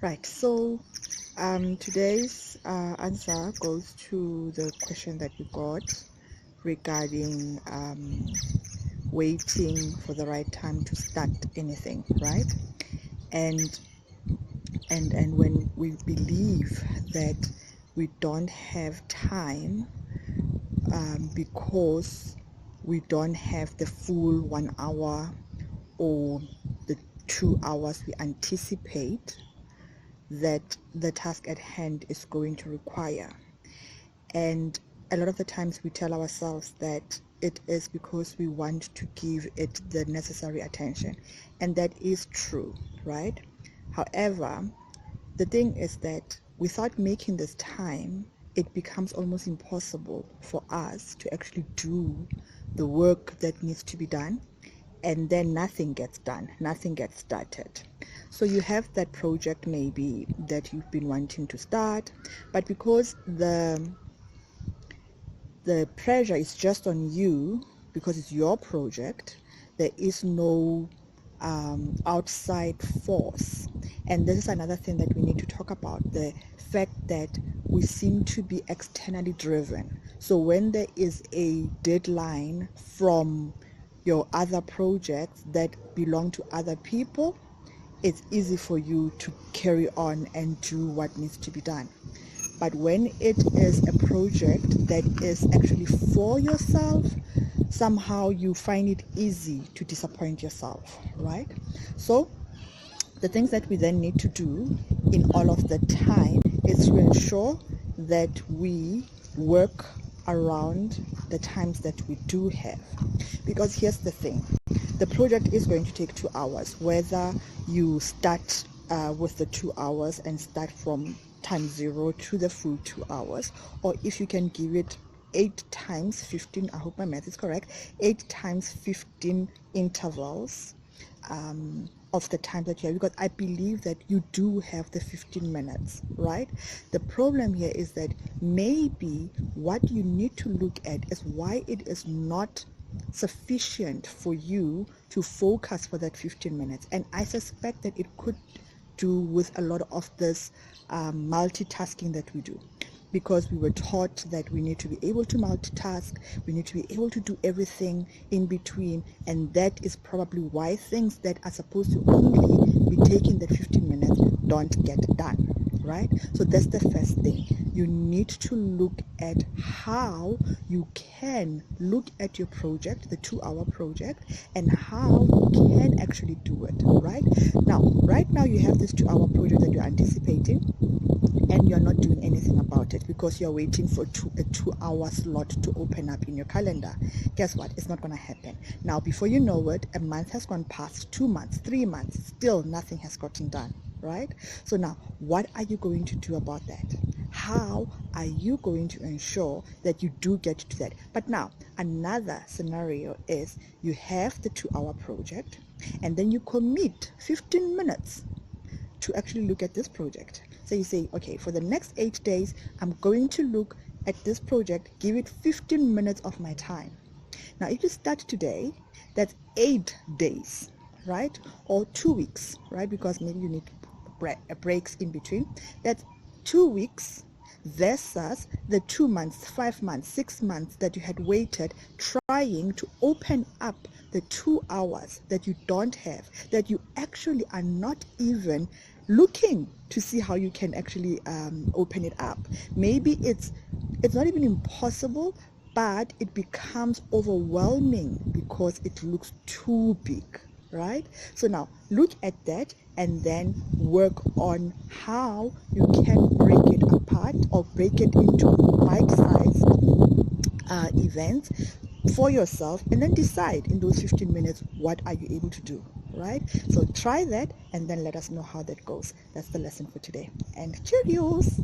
Right, so today's answer goes to the question that we got regarding waiting for the right time to start anything, right? And and when we believe that we don't have time because we don't have the full 1 hour or the 2 hours we anticipate that the task at hand is going to require. And a lot of the times we tell ourselves that it is because we want to give it the necessary attention, and that is true, right? However, the thing is that without making this time, it becomes almost impossible for us to actually do the work that needs to be done, and then nothing gets done, nothing gets started. So you have that project maybe that you've been wanting to start, but because the pressure is just on you, because it's your project, there is no outside force. And this is another thing that we need to talk about, the fact that we seem to be externally driven. So when there is a deadline from your other projects that belong to other people, it's easy for you to carry on and do what needs to be done. But when it is a project that is actually for yourself, somehow you find it easy to disappoint yourself, right? So the things that we then need to do in all of the time is to ensure that we work around the times that we do have. Because here's the thing, the project is going to take 2 hours, whether you start with the 2 hours and start from time 0 to the full 2 hours, or if you can give it 8 times 15, I hope my math is correct, 8 times 15 intervals of the time that you have, because I believe that you do have the 15 minutes, right? The problem here is that maybe what you need to look at is why it is not sufficient for you to focus for that 15 minutes. And I suspect that it could do with a lot of this multitasking that we do, because we were taught that we need to be able to multitask, we need to be able to do everything in between, and that is probably why things that are supposed to only be taking the 15 minutes don't get done, right? So that's the first thing. You need to look at how you can look at your project, the 2-hour project, and how you can actually do it, right? Right now you have this 2-hour project that you're anticipating, and you're not doing anything about it because you're waiting for a 2-hour slot to open up in your calendar. Guess what? It's not going to happen. Now, before you know it, a month has gone past, 2 months, 3 months, still nothing has gotten done, right? So now, what are you going to do about that? How are you going to ensure that you do get to that? But now, another scenario is you have the 2-hour project, and then you commit 15 minutes to actually look at this project. So you say, okay, for the next 8 days, I'm going to look at this project, give it 15 minutes of my time. Now, if you start today, that's 8 days, right? Or 2 weeks, right? Because maybe you need breaks in between. That's 2 weeks versus the 2 months, 5 months, 6 months that you had waited trying to open up the 2 hours that you don't have, that you actually are not even looking to see how you can actually open it up. Maybe it's not even impossible, but it becomes overwhelming because it looks too big, right? So now look at that and then work on how you can break it apart or break it into bite-sized events for yourself, and then decide in those 15 minutes what are you able to do, right? So try that and then let us know how that goes. That's the lesson for today, and cheerios.